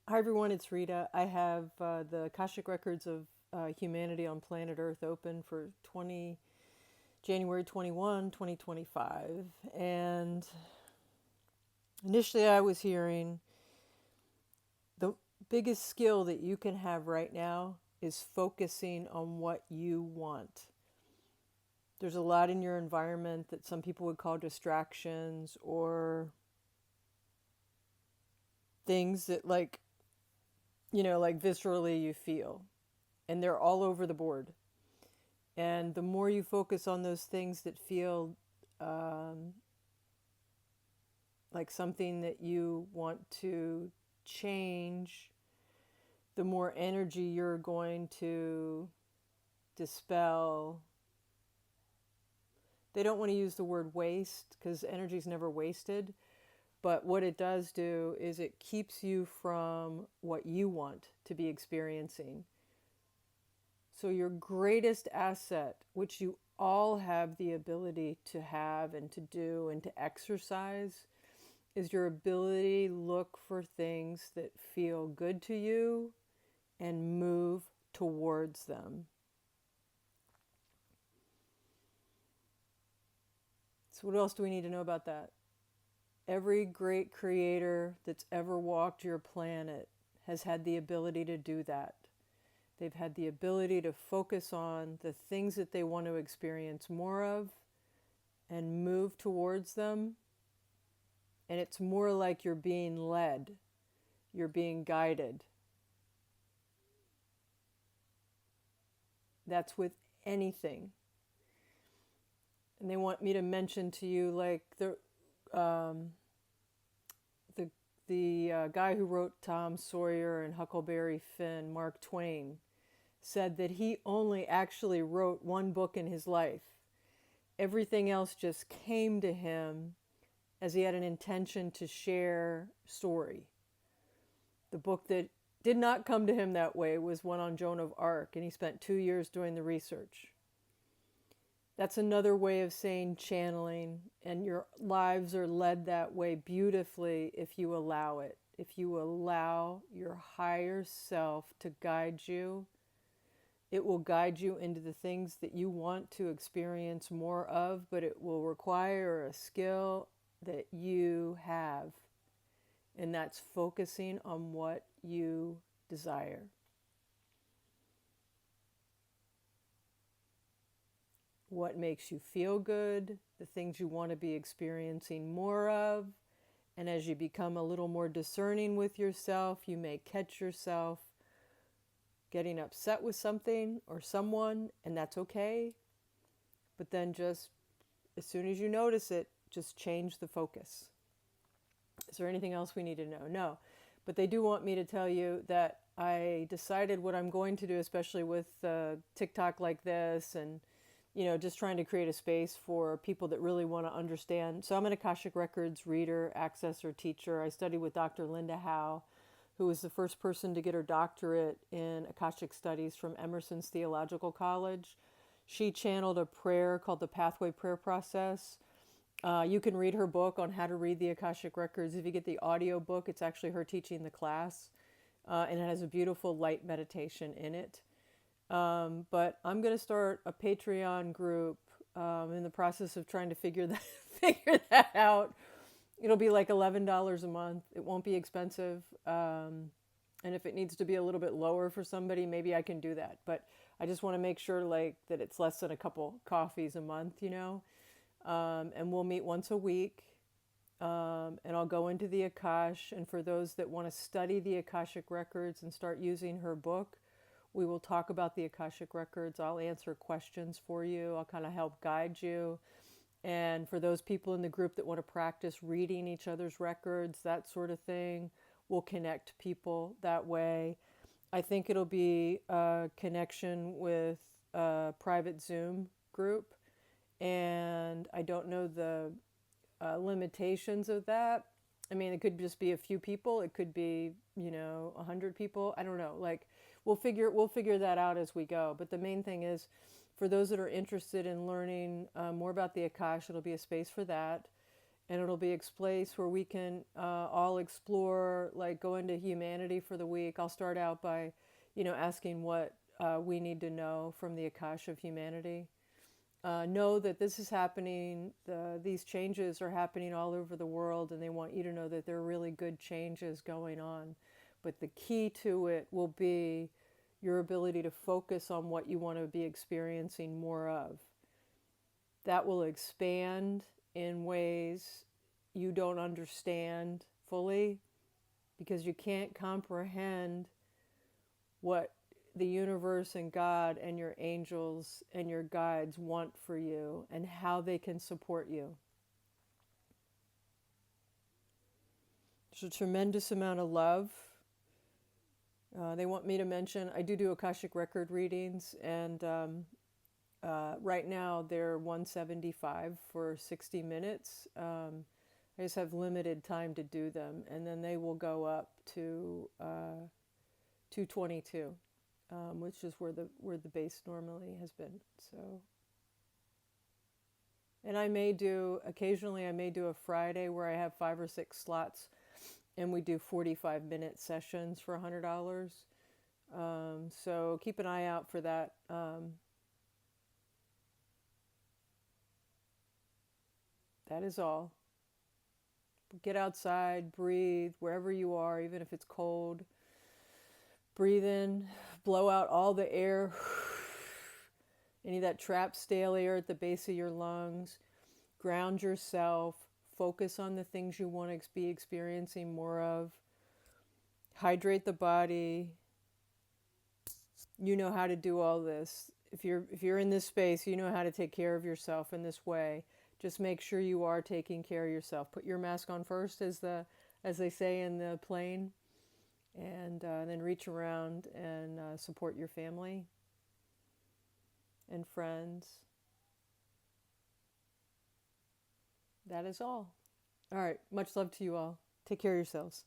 Hi everyone, it's Rita. I have the Akashic Records of Humanity on Planet Earth open for January 21, 2025. And initially I was hearing the biggest skill that you can have right now is focusing on what you want. There's a lot in your environment that some people would call distractions or things that like viscerally you feel. And they're all over the board. And the more you focus on those things that feel um, like something that you want to change, the more energy you're going to dispel. They don't want to use the word waste because energy is never wasted. But what it does do is it keeps you from what you want to be experiencing. So, your greatest asset, which you all have the ability to have and to do and to exercise, is your ability to look for things that feel good to you and move towards them. So, what else do we need to know about that? Every great creator that's ever walked your planet has had the ability to do that. They've had the ability to focus on the things that they want to experience more of and move towards them. And it's more like you're being led, you're being guided. That's with anything. And they want me to mention to you, like um, the guy who wrote Tom Sawyer and Huckleberry Finn, Mark Twain, said that he only actually wrote one book in his life. Everything else just came to him as he had an intention to share story. The book that did not come to him that way was one on Joan of Arc, and he spent 2 years doing the research. That's another way of saying channeling, and your lives are led that way beautifully if you allow it. If you allow your higher self to guide you, it will guide you into the things that you want to experience more of, but it will require a skill that you have, and that's focusing on what you desire. What makes you feel good, the things you want to be experiencing more of. And as you become a little more discerning with yourself, you may catch yourself getting upset with something or someone, and that's okay. But then just as soon as you notice it, just change the focus. Is there anything else we need to know? No. But they do want me to tell you that I decided what I'm going to do, especially with TikTok like this and just trying to create a space for people that really want to understand. So I'm an Akashic Records reader, accessor, teacher. I studied with Dr. Linda Howe, who was the first person to get her doctorate in Akashic Studies from Emerson's Theological College. She channeled a prayer called the Pathway Prayer Process. You can read her book on how to read the Akashic Records. If you get the audio book, it's actually her teaching the class, and it has a beautiful light meditation in it. But I'm going to start a Patreon group. In the process of trying to figure that out. It'll be like $11 a month. It won't be expensive. And if it needs to be a little bit lower for somebody, maybe I can do that. But I just want to make sure that it's less than a couple coffees a month. And we'll meet once a week. And I'll go into the Akash. And for those that want to study the Akashic Records and start using her book, we will talk about the Akashic Records. I'll answer questions for you. I'll kind of help guide you. And for those people in the group that want to practice reading each other's records, that sort of thing, we'll connect people that way. I think it'll be a connection with a private Zoom group. And I don't know the limitations of that. I mean, it could just be a few people. It could be, 100 people. I don't know. We'll figure that out as we go. But the main thing is, for those that are interested in learning more about the Akash, it'll be a space for that. And it'll be a place where we can all explore, like go into humanity for the week. I'll start out by, asking what we need to know from the AKASH of humanity. Know that this is happening, these changes are happening all over the world, and they want you to know that there are really good changes going on. But the key to it will be your ability to focus on what you want to be experiencing more of. That will expand in ways you don't understand fully, because you can't comprehend what the universe and God and your angels and your guides want for you and how they can support you. There's a tremendous amount of love. They want me to mention, I do Akashic record readings, and right now they're $175 for 60 minutes. I just have limited time to do them, and then they will go up to $222, which is where the base normally has been. So, and occasionally I may do a Friday where I have 5 or 6 slots, and we do 45-minute sessions for $100. So keep an eye out for that. That is all. Get outside, breathe, wherever you are, even if it's cold. Breathe in, blow out all the air, any of that trapped stale air at the base of your lungs. Ground yourself. Focus on the things you want to be experiencing more of. Hydrate the body. You know how to do all this. If you're in this space, you know how to take care of yourself in this way. Just make sure you are taking care of yourself. Put your mask on first, as they say in the plane, and then reach around and support your family and friends. That is all. All right. Much love to you all. Take care of yourselves.